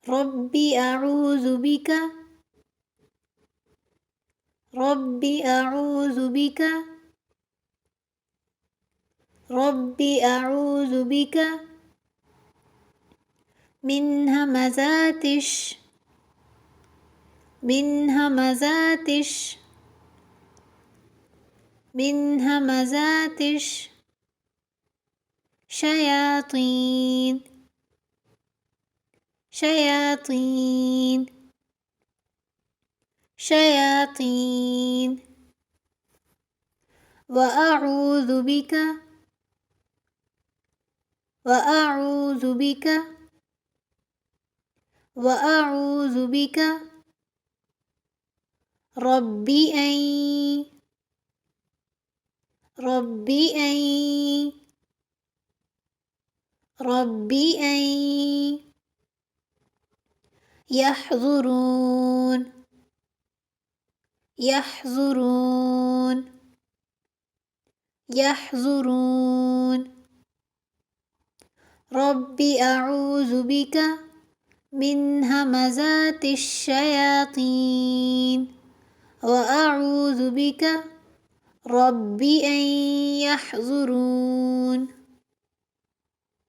رب أعوذ بك رب أعوذ بك رب أعوذ بك من همزات من همزات من همزات الشياطين شياطين شياطين وأعوذ بك وأعوذ بك وأعوذ بك ربي أن يحضرون ربي أعوذ بك من همزات الشياطين وأعوذ بك رب أن يحضرون